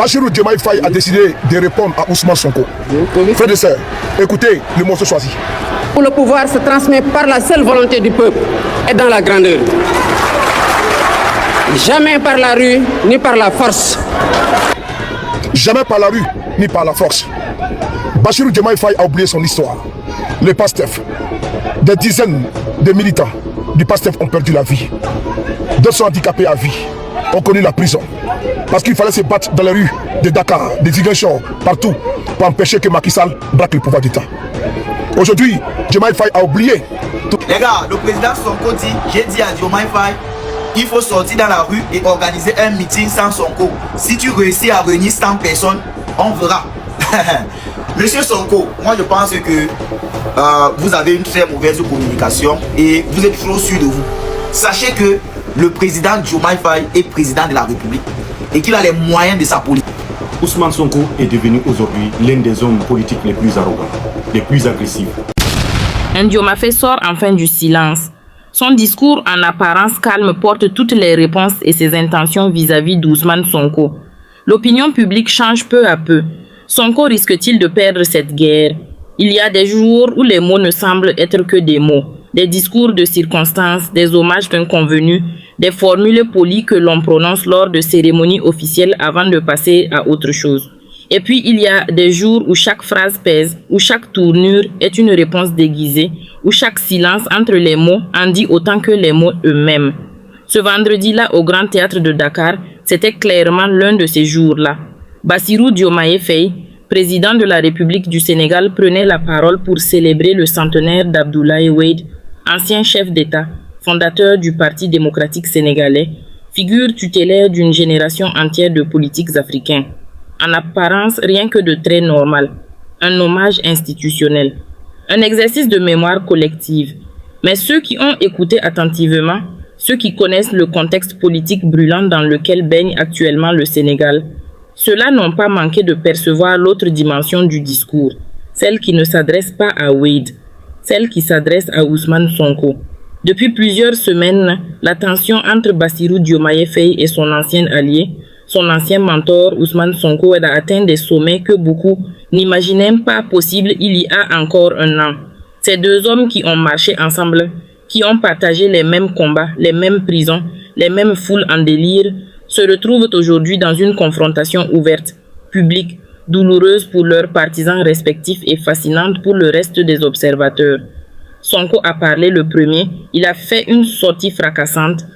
Bassirou Diomaye Faye a décidé de répondre à Ousmane Sonko. Frères de sœurs, écoutez le morceau choisi. Le pouvoir se transmet par la seule volonté du peuple et dans la grandeur. Jamais par la rue ni par la force. Jamais par la rue ni par la force. Bassirou Diomaye Faye a oublié son histoire. Le PASTEF, des dizaines de militants du PASTEF ont perdu la vie. D'autres sont handicapés à vie, ont connu la prison. Parce qu'il fallait se battre dans les rues de Dakar, des Ziguinchor, partout, pour empêcher que Macky Sall braque le pouvoir d'État. Aujourd'hui, Diomaye Faye a oublié. Les gars, le président Sonko dit, j'ai dit à Diomaye Faye, il faut sortir dans la rue et organiser un meeting sans Sonko. Si tu réussis à réunir 100 personnes, on verra. Monsieur Sonko, moi je pense que vous avez une très mauvaise communication et vous êtes trop sûr de vous. Sachez que le président Diomaye Faye est président de la République et qu'il a les moyens de sa politique. Ousmane Sonko est devenu aujourd'hui l'un des hommes politiques les plus arrogants, les plus agressifs. Un Diomaye Faye sort enfin du silence. Son discours en apparence calme porte toutes les réponses et ses intentions vis-à-vis d'Ousmane Sonko. L'opinion publique change peu à peu. Sonko risque-t-il de perdre cette guerre? Il y a des jours où les mots ne semblent être que des mots, des discours de circonstances, des hommages d'inconvenus, des formules polies que l'on prononce lors de cérémonies officielles avant de passer à autre chose. Et puis il y a des jours où chaque phrase pèse, où chaque tournure est une réponse déguisée, où chaque silence entre les mots en dit autant que les mots eux-mêmes. Ce vendredi-là au Grand Théâtre de Dakar, c'était clairement l'un de ces jours-là. Bassirou Diomaye Faye, président de la République du Sénégal, prenait la parole pour célébrer le centenaire d'Abdoulaye Wade, ancien chef d'État, fondateur du Parti démocratique sénégalais, figure tutélaire d'une génération entière de politiques africains. En apparence, rien que de très normal. Un hommage institutionnel. Un exercice de mémoire collective. Mais ceux qui ont écouté attentivement, ceux qui connaissent le contexte politique brûlant dans lequel baigne actuellement le Sénégal, ceux-là n'ont pas manqué de percevoir l'autre dimension du discours, celle qui ne s'adresse pas à Wade, celle qui s'adresse à Ousmane Sonko. Depuis plusieurs semaines, la tension entre Bassirou Diomaye Faye et son ancien allié, son ancien mentor Ousmane Sonko, a atteint des sommets que beaucoup n'imaginaient pas possibles il y a encore un an. Ces deux hommes qui ont marché ensemble, qui ont partagé les mêmes combats, les mêmes prisons, les mêmes foules en délire, se retrouvent aujourd'hui dans une confrontation ouverte, publique, douloureuse pour leurs partisans respectifs et fascinante pour le reste des observateurs. Sonko a parlé le premier, il a fait une sortie fracassante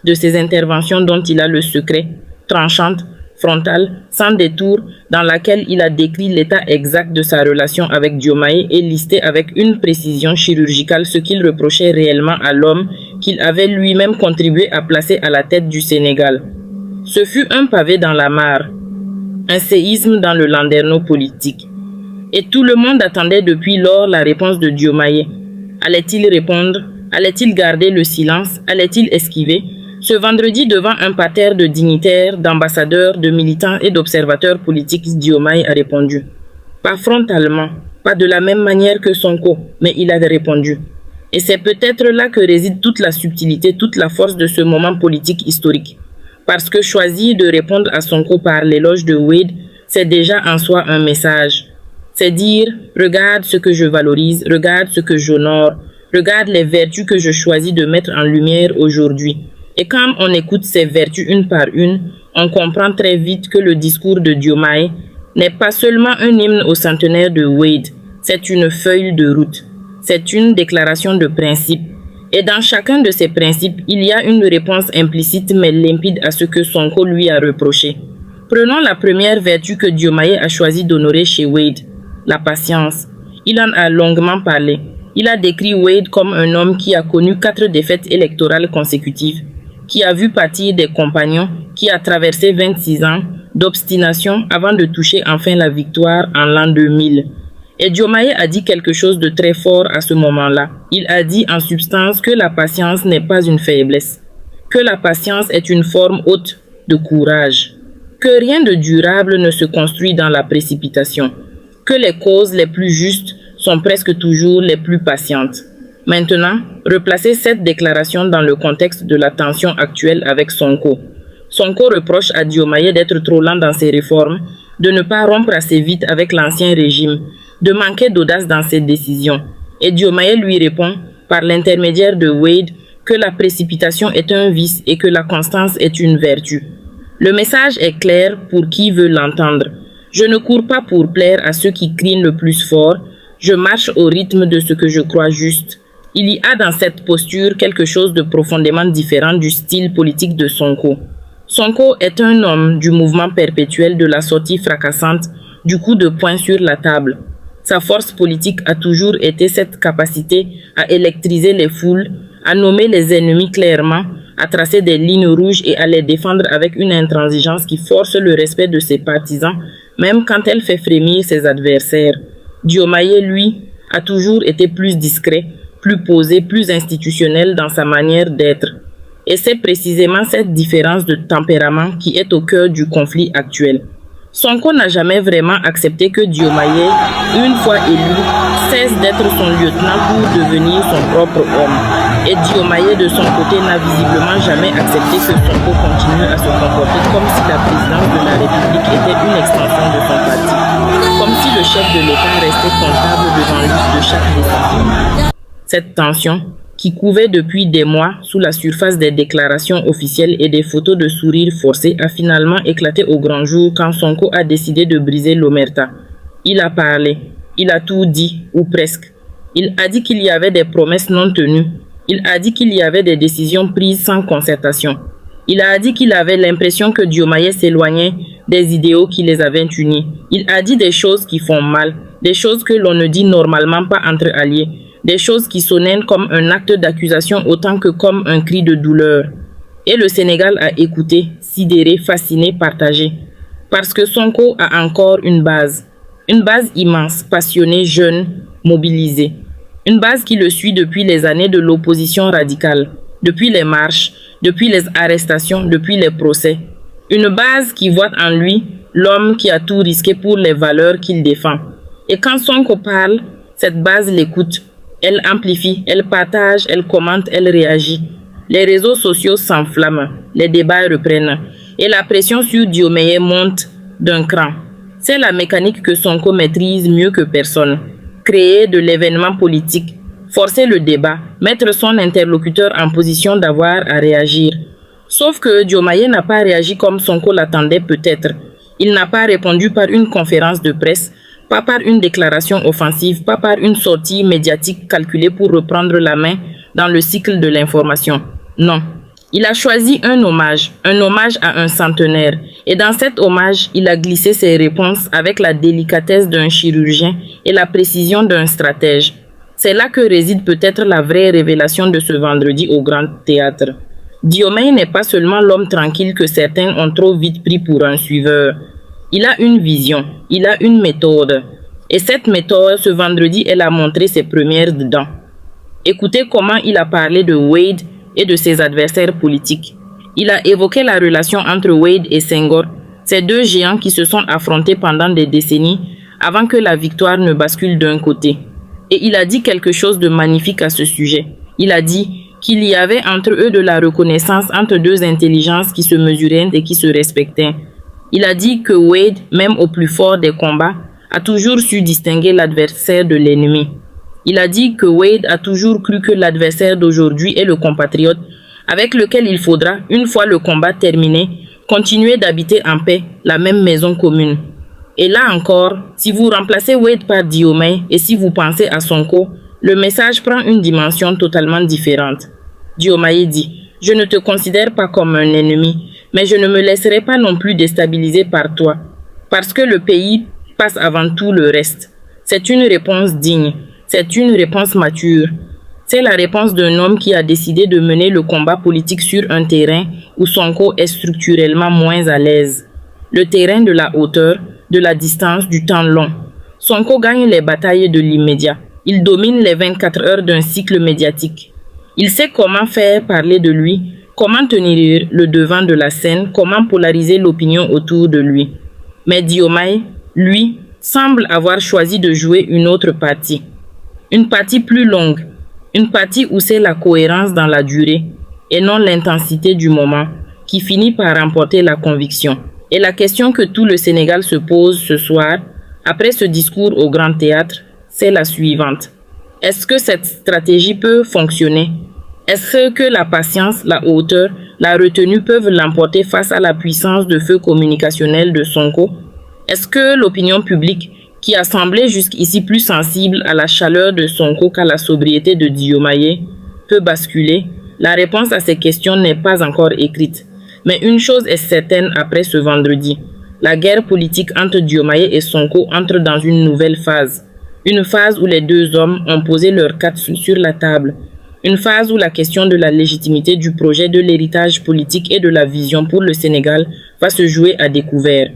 de ses interventions dont il a le secret, tranchante, frontale, sans détour, dans laquelle il a décrit l'état exact de sa relation avec Diomaye et listé avec une précision chirurgicale ce qu'il reprochait réellement à l'homme qu'il avait lui-même contribué à placer à la tête du Sénégal. Ce fut un pavé dans la mare, un séisme dans le landerneau politique. Et tout le monde attendait depuis lors la réponse de Diomaye. Allait-il répondre? Allait-il garder le silence? Allait-il esquiver? Ce vendredi, devant un parterre de dignitaires, d'ambassadeurs, de militants et d'observateurs politiques, Diomaye a répondu. Pas frontalement, pas de la même manière que Sonko, mais il avait répondu. Et c'est peut-être là que réside toute la subtilité, toute la force de ce moment politique historique. Parce que choisir de répondre à Sonko par l'éloge de Wade, c'est déjà en soi un message. C'est dire, regarde ce que je valorise, regarde ce que j'honore, regarde les vertus que je choisis de mettre en lumière aujourd'hui. Et quand on écoute ces vertus une par une, on comprend très vite que le discours de Diomaye n'est pas seulement un hymne au centenaire de Wade, c'est une feuille de route, c'est une déclaration de principe. Et dans chacun de ces principes, il y a une réponse implicite mais limpide à ce que Sonko lui a reproché. Prenons la première vertu que Diomaye a choisi d'honorer chez Wade, la patience. Il en a longuement parlé. Il a décrit Wade comme un homme qui a connu 4 défaites électorales consécutives, qui a vu partir des compagnons, qui a traversé 26 ans d'obstination avant de toucher enfin la victoire en l'an 2000. Et Diomaye a dit quelque chose de très fort à ce moment-là. Il a dit en substance que la patience n'est pas une faiblesse, que la patience est une forme haute de courage, que rien de durable ne se construit dans la précipitation, que les causes les plus justes sont presque toujours les plus patientes. Maintenant, replacez cette déclaration dans le contexte de la tension actuelle avec Sonko. Sonko reproche à Diomaye d'être trop lent dans ses réformes, de ne pas rompre assez vite avec l'ancien régime, de manquer d'audace dans ses décisions. Et Diomaye lui répond, par l'intermédiaire de Wade, que la précipitation est un vice et que la constance est une vertu. Le message est clair pour qui veut l'entendre. Je ne cours pas pour plaire à ceux qui crient le plus fort, je marche au rythme de ce que je crois juste. Il y a dans cette posture quelque chose de profondément différent du style politique de Sonko. Sonko est un homme du mouvement perpétuel de la sortie fracassante, du coup de poing sur la table. Sa force politique a toujours été cette capacité à électriser les foules, à nommer les ennemis clairement, à tracer des lignes rouges et à les défendre avec une intransigeance qui force le respect de ses partisans, même quand elle fait frémir ses adversaires. Diomaye, lui, a toujours été plus discret, plus posé, plus institutionnel dans sa manière d'être. Et c'est précisément cette différence de tempérament qui est au cœur du conflit actuel. Sonko n'a jamais vraiment accepté que Diomaye, une fois élu, cesse d'être son lieutenant pour devenir son propre homme. Et Diomaye, de son côté, n'a visiblement jamais accepté que Sonko continue à se comporter comme si la présidence de la République était une extension de son parti. Comme si le chef de l'État restait comptable devant lui de chaque décision. Cette tension, qui couvait depuis des mois sous la surface des déclarations officielles et des photos de sourires forcés, a finalement éclaté au grand jour quand Sonko a décidé de briser l'omerta. Il a parlé, il a tout dit, ou presque. Il a dit qu'il y avait des promesses non tenues. Il a dit qu'il y avait des décisions prises sans concertation. Il a dit qu'il avait l'impression que Diomaye s'éloignait des idéaux qui les avaient unis. Il a dit des choses qui font mal, des choses que l'on ne dit normalement pas entre alliés. Des choses qui sonnaient comme un acte d'accusation autant que comme un cri de douleur. Et le Sénégal a écouté, sidéré, fasciné, partagé. Parce que Sonko a encore une base immense, passionnée, jeune, mobilisée. Une base qui le suit depuis les années de l'opposition radicale, depuis les marches, depuis les arrestations, depuis les procès. Une base qui voit en lui l'homme qui a tout risqué pour les valeurs qu'il défend. Et quand Sonko parle, cette base l'écoute. Elle amplifie, elle partage, elle commente, elle réagit. Les réseaux sociaux s'enflamment, les débats reprennent. Et la pression sur Diomaye monte d'un cran. C'est la mécanique que Sonko maîtrise mieux que personne. Créer de l'événement politique, forcer le débat, mettre son interlocuteur en position d'avoir à réagir. Sauf que Diomaye n'a pas réagi comme Sonko l'attendait peut-être. Il n'a pas répondu par une conférence de presse, pas par une déclaration offensive, pas par une sortie médiatique calculée pour reprendre la main dans le cycle de l'information. Non. Il a choisi un hommage à un centenaire. Et dans cet hommage, il a glissé ses réponses avec la délicatesse d'un chirurgien et la précision d'un stratège. C'est là que réside peut-être la vraie révélation de ce vendredi au Grand Théâtre. Diomaye n'est pas seulement l'homme tranquille que certains ont trop vite pris pour un suiveur. Il a une vision, il a une méthode. Et cette méthode, ce vendredi, elle a montré ses premières dents. Écoutez comment il a parlé de Wade et de ses adversaires politiques. Il a évoqué la relation entre Wade et Senghor, ces deux géants qui se sont affrontés pendant des décennies avant que la victoire ne bascule d'un côté. Et il a dit quelque chose de magnifique à ce sujet. Il a dit qu'il y avait entre eux de la reconnaissance entre deux intelligences qui se mesuraient et qui se respectaient. Il a dit que Wade, même au plus fort des combats, a toujours su distinguer l'adversaire de l'ennemi. Il a dit que Wade a toujours cru que l'adversaire d'aujourd'hui est le compatriote avec lequel il faudra, une fois le combat terminé, continuer d'habiter en paix la même maison commune. Et là encore, si vous remplacez Wade par Diomaye et si vous pensez à Sonko, le message prend une dimension totalement différente. Diomaye dit « Je ne te considère pas comme un ennemi, mais je ne me laisserai pas non plus déstabiliser par toi, parce que le pays passe avant tout le reste. » C'est une réponse digne, c'est une réponse mature. C'est la réponse d'un homme qui a décidé de mener le combat politique sur un terrain où Sonko est structurellement moins à l'aise. Le terrain de la hauteur, de la distance, du temps long. Sonko gagne les batailles de l'immédiat. Il domine les 24 heures d'un cycle médiatique. Il sait comment faire parler de lui, comment tenir le devant de la scène, comment polariser l'opinion autour de lui. Mais Diomaye, lui, semble avoir choisi de jouer une autre partie. Une partie plus longue, une partie où c'est la cohérence dans la durée et non l'intensité du moment qui finit par remporter la conviction. Et la question que tout le Sénégal se pose ce soir, après ce discours au Grand Théâtre, c'est la suivante. Est-ce que cette stratégie peut fonctionner? Est-ce que la patience, la hauteur, la retenue peuvent l'emporter face à la puissance de feu communicationnel de Sonko? Est-ce que l'opinion publique, qui a semblé jusqu'ici plus sensible à la chaleur de Sonko qu'à la sobriété de Diomaye, peut basculer? La réponse à ces questions n'est pas encore écrite. Mais une chose est certaine après ce vendredi. La guerre politique entre Diomaye et Sonko entre dans une nouvelle phase. Une phase où les deux hommes ont posé leurs cartes sur la table. Une phase où la question de la légitimité du projet de l'héritage politique et de la vision pour le Sénégal va se jouer à découvert.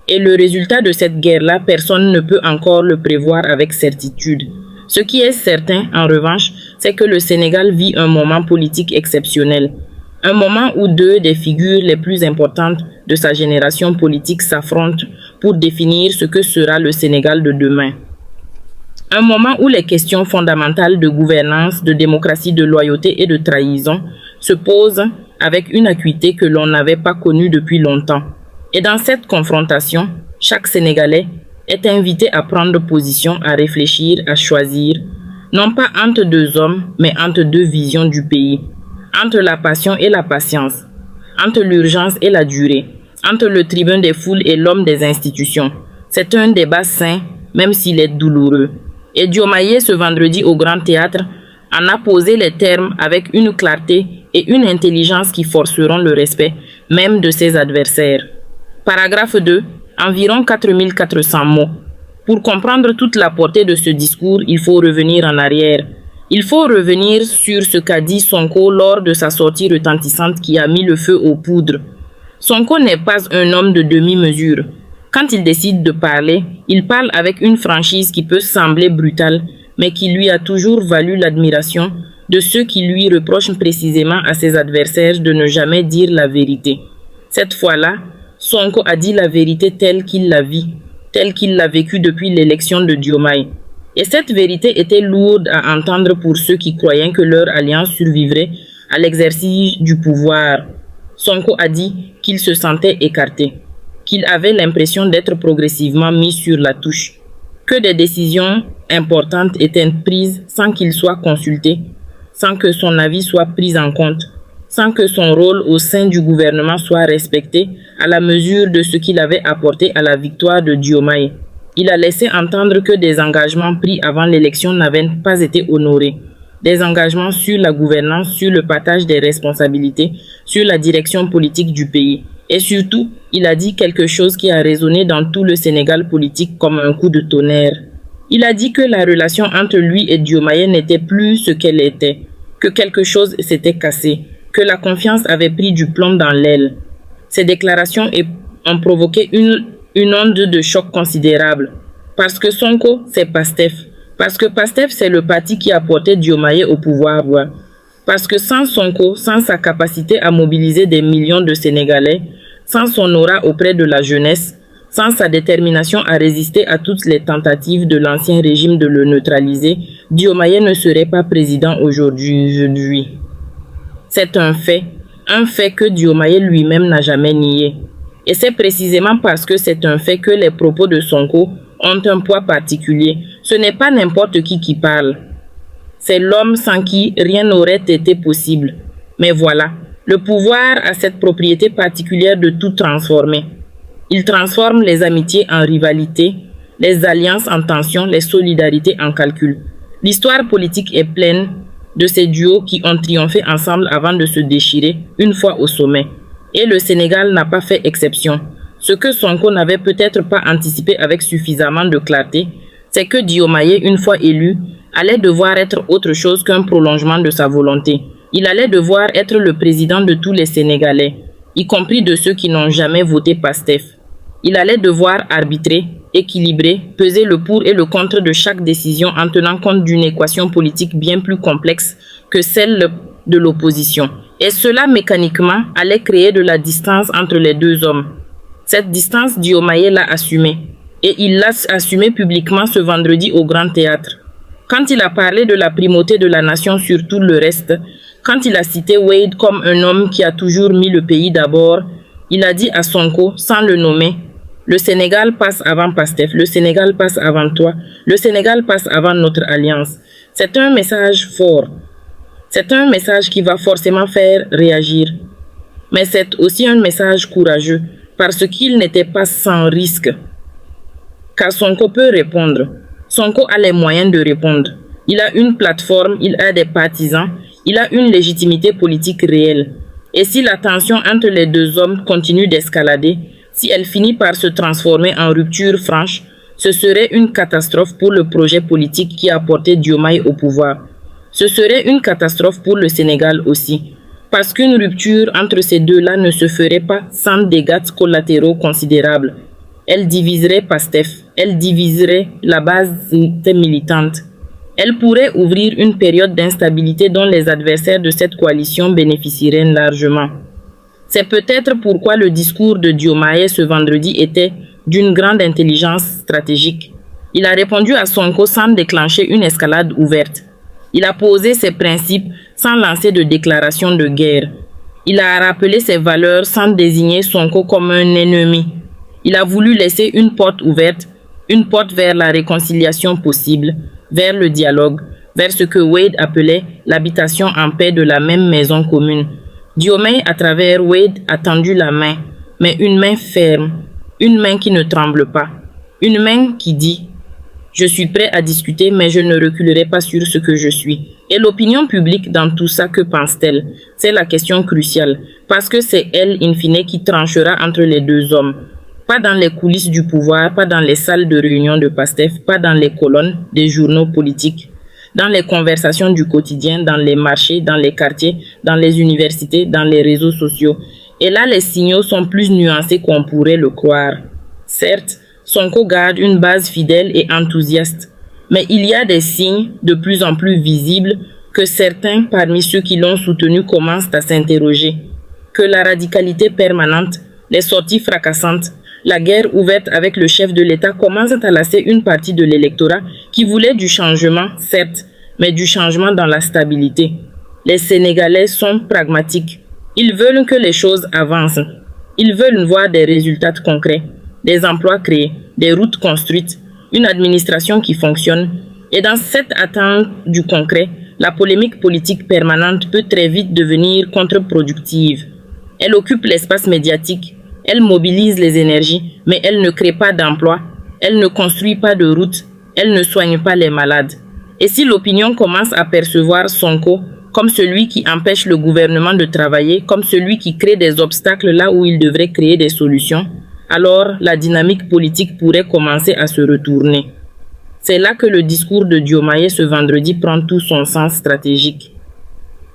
Et le résultat de cette guerre-là, personne ne peut encore le prévoir avec certitude. Ce qui est certain, en revanche, c'est que le Sénégal vit un moment politique exceptionnel. Un moment où deux des figures les plus importantes de sa génération politique s'affrontent pour définir ce que sera le Sénégal de demain. Un moment où les questions fondamentales de gouvernance, de démocratie, de loyauté et de trahison se posent avec une acuité que l'on n'avait pas connue depuis longtemps. Et dans cette confrontation, chaque Sénégalais est invité à prendre position, à réfléchir, à choisir, non pas entre deux hommes, mais entre deux visions du pays, entre la passion et la patience, entre l'urgence et la durée, entre le tribun des foules et l'homme des institutions. C'est un débat sain, même s'il est douloureux. Et Diomaye, ce vendredi au Grand Théâtre, en a posé les termes avec une clarté et une intelligence qui forceront le respect, même de ses adversaires. Paragraphe 2. Environ 4400 mots. Pour comprendre toute la portée de ce discours, il faut revenir en arrière. Il faut revenir sur ce qu'a dit Sonko lors de sa sortie retentissante qui a mis le feu aux poudres. Sonko n'est pas un homme de demi-mesure. Quand il décide de parler, il parle avec une franchise qui peut sembler brutale, mais qui lui a toujours valu l'admiration de ceux qui lui reprochent précisément à ses adversaires de ne jamais dire la vérité. Cette fois-là, Sonko a dit la vérité telle qu'il la vit, telle qu'il l'a vécue depuis l'élection de Diomaye. Et cette vérité était lourde à entendre pour ceux qui croyaient que leur alliance survivrait à l'exercice du pouvoir. Sonko a dit qu'il se sentait écarté, qu'il avait l'impression d'être progressivement mis sur la touche, que des décisions importantes étaient prises sans qu'il soit consulté, sans que son avis soit pris en compte, sans que son rôle au sein du gouvernement soit respecté à la mesure de ce qu'il avait apporté à la victoire de Diomaye. Il a laissé entendre que des engagements pris avant l'élection n'avaient pas été honorés. Des engagements sur la gouvernance, sur le partage des responsabilités, sur la direction politique du pays. Et surtout, il a dit quelque chose qui a résonné dans tout le Sénégal politique comme un coup de tonnerre. Il a dit que la relation entre lui et Diomaye n'était plus ce qu'elle était, que quelque chose s'était cassé, que la confiance avait pris du plomb dans l'aile. Ces déclarations ont provoqué une onde de choc considérable. Parce que Sonko, c'est Pastef. Parce que Pastef, c'est le parti qui a porté Diomaye au pouvoir. Parce que sans Sonko, sans sa capacité à mobiliser des millions de Sénégalais, sans son aura auprès de la jeunesse, sans sa détermination à résister à toutes les tentatives de l'ancien régime de le neutraliser, Diomaye ne serait pas président aujourd'hui. C'est un fait que Diomaye lui-même n'a jamais nié. Et c'est précisément parce que c'est un fait que les propos de Sonko ont un poids particulier. Ce n'est pas n'importe qui parle. C'est l'homme sans qui rien n'aurait été possible. Mais voilà, le pouvoir a cette propriété particulière de tout transformer. Il transforme les amitiés en rivalité, les alliances en tension, les solidarités en calcul. L'histoire politique est pleine de ces duos qui ont triomphé ensemble avant de se déchirer une fois au sommet. Et le Sénégal n'a pas fait exception. Ce que Sonko n'avait peut-être pas anticipé avec suffisamment de clarté, c'est que Diomaye, une fois élu, allait devoir être autre chose qu'un prolongement de sa volonté. Il allait devoir être le président de tous les Sénégalais, y compris de ceux qui n'ont jamais voté Pastef. Il allait devoir arbitrer, équilibrer, peser le pour et le contre de chaque décision en tenant compte d'une équation politique bien plus complexe que celle de l'opposition. Et cela, mécaniquement, allait créer de la distance entre les deux hommes. Cette distance, Diomaye l'a assumée. Et il l'a assumée publiquement ce vendredi au Grand Théâtre. Quand il a parlé de la primauté de la nation sur tout le reste, Quand il a cité Wade comme un homme qui a toujours mis le pays d'abord, il a dit à Sonko, sans le nommer, le Sénégal passe avant Pastef, le Sénégal passe avant toi, le Sénégal passe avant notre alliance. C'est un message fort. C'est un message qui va forcément faire réagir. Mais c'est aussi un message courageux, parce qu'il n'était pas sans risque. Car Sonko peut répondre. Sonko a les moyens de répondre. Il a une plateforme, il a des partisans, il a une légitimité politique réelle. Et si la tension entre les deux hommes continue d'escalader, si elle finit par se transformer en rupture franche, ce serait une catastrophe pour le projet politique qui a porté Diomaye au pouvoir. Ce serait une catastrophe pour le Sénégal aussi, parce qu'une rupture entre ces deux-là ne se ferait pas sans dégâts collatéraux considérables. Elle diviserait Pastef, elle diviserait la base militante. Elle pourrait ouvrir une période d'instabilité dont les adversaires de cette coalition bénéficieraient largement. C'est peut-être pourquoi le discours de Diomaye ce vendredi était d'une grande intelligence stratégique. Il a répondu à Sonko sans déclencher une escalade ouverte. Il a posé ses principes sans lancer de déclaration de guerre. Il a rappelé ses valeurs sans désigner Sonko comme un ennemi. Il a voulu laisser une porte ouverte, une porte vers la réconciliation possible, vers le dialogue, vers ce que Wade appelait l'habitation en paix de la même maison commune. Diomaye, à travers Wade, a tendu la main, mais une main ferme, une main qui ne tremble pas, une main qui dit « Je suis prêt à discuter, mais je ne reculerai pas sur ce que je suis ». Et l'opinion publique dans tout ça, que pense-t-elle? C'est la question cruciale, parce que c'est elle, in fine, qui tranchera entre les deux hommes. Pas dans les coulisses du pouvoir, pas dans les salles de réunion de Pastef, pas dans les colonnes des journaux politiques. Dans les conversations du quotidien, dans les marchés, dans les quartiers, dans les universités, dans les réseaux sociaux. Et là, les signaux sont plus nuancés qu'on pourrait le croire. Certes, Sonko garde une base fidèle et enthousiaste, mais il y a des signes de plus en plus visibles que certains parmi ceux qui l'ont soutenu commencent à s'interroger. Que la radicalité permanente, les sorties fracassantes, la guerre ouverte avec le chef de l'État commence à lasser une partie de l'électorat qui voulait du changement, certes, mais du changement dans la stabilité. Les Sénégalais sont pragmatiques. Ils veulent que les choses avancent. Ils veulent voir des résultats concrets, des emplois créés, des routes construites, une administration qui fonctionne. Et dans cette attente du concret, la polémique politique permanente peut très vite devenir contre-productive. Elle occupe l'espace médiatique. Elle mobilise les énergies, mais elle ne crée pas d'emplois, elle ne construit pas de routes, elle ne soigne pas les malades. Et si l'opinion commence à percevoir Sonko comme celui qui empêche le gouvernement de travailler, comme celui qui crée des obstacles là où il devrait créer des solutions, alors la dynamique politique pourrait commencer à se retourner. C'est là que le discours de Diomaye ce vendredi prend tout son sens stratégique.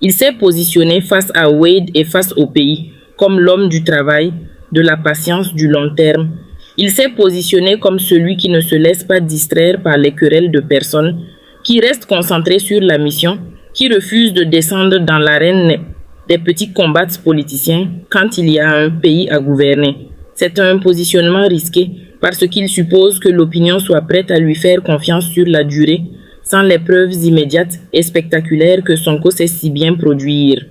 Il s'est positionné face à Wade et face au pays, comme l'homme du travail, de la patience, du long terme. Il s'est positionné comme celui qui ne se laisse pas distraire par les querelles de personnes, qui reste concentré sur la mission, qui refuse de descendre dans l'arène des petits combats politiciens quand il y a un pays à gouverner. C'est un positionnement risqué parce qu'il suppose que l'opinion soit prête à lui faire confiance sur la durée, sans les preuves immédiates et spectaculaires que Sonko sait si bien produire.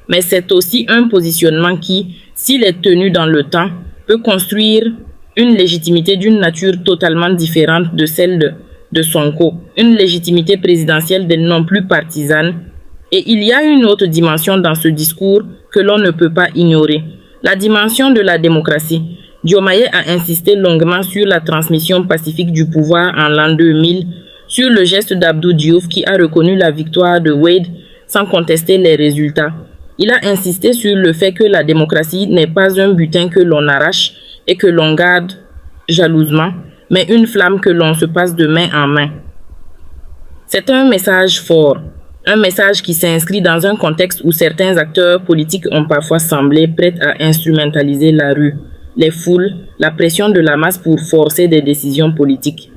Mais c'est aussi un positionnement qui, s'il est tenu dans le temps, peut construire une légitimité d'une nature totalement différente de celle de Sonko, une légitimité présidentielle non plus partisane. Et il y a une autre dimension dans ce discours que l'on ne peut pas ignorer, la dimension de la démocratie. Diomaye a insisté longuement sur la transmission pacifique du pouvoir en l'an 2000, sur le geste d'Abdou Diouf qui a reconnu la victoire de Wade sans contester les résultats. Il a insisté sur le fait que la démocratie n'est pas un butin que l'on arrache et que l'on garde jalousement, mais une flamme que l'on se passe de main en main. C'est un message fort, un message qui s'inscrit dans un contexte où certains acteurs politiques ont parfois semblé prêts à instrumentaliser la rue, les foules, la pression de la masse pour forcer des décisions politiques.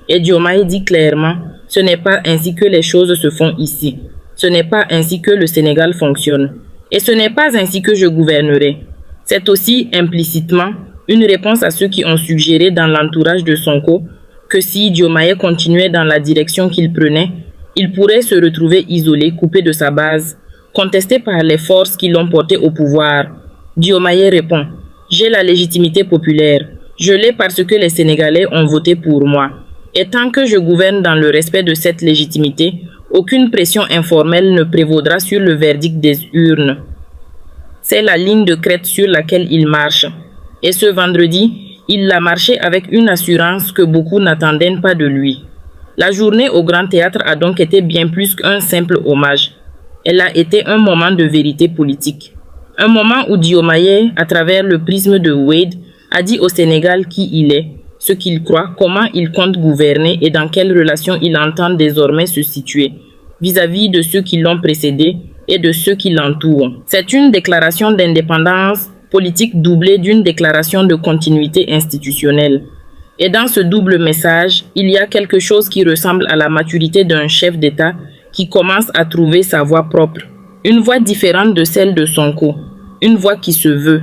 Et Diomaye dit clairement, ce n'est pas ainsi que les choses se font ici. Ce n'est pas ainsi que le Sénégal fonctionne. Et ce n'est pas ainsi que je gouvernerai. C'est aussi implicitement une réponse à ceux qui ont suggéré dans l'entourage de Sonko que si Diomaye continuait dans la direction qu'il prenait, il pourrait se retrouver isolé, coupé de sa base, contesté par les forces qui l'ont porté au pouvoir. Diomaye répond: j'ai la légitimité populaire. Je l'ai parce que les Sénégalais ont voté pour moi. Et tant que je gouverne dans le respect de cette légitimité, aucune pression informelle ne prévaudra sur le verdict des urnes. C'est la ligne de crête sur laquelle il marche. Et ce vendredi, il l'a marché avec une assurance que beaucoup n'attendaient pas de lui. La journée au Grand Théâtre a donc été bien plus qu'un simple hommage. Elle a été un moment de vérité politique. Un moment où Diomaye, à travers le prisme de Wade, a dit au Sénégal qui il est, ce qu'il croit, comment il compte gouverner et dans quelle relation il entend désormais se situer vis-à-vis de ceux qui l'ont précédé et de ceux qui l'entourent. C'est une déclaration d'indépendance politique doublée d'une déclaration de continuité institutionnelle. Et dans ce double message, il y a quelque chose qui ressemble à la maturité d'un chef d'État qui commence à trouver sa voix propre. Une voix différente de celle de Sonko. Une voix qui se veut,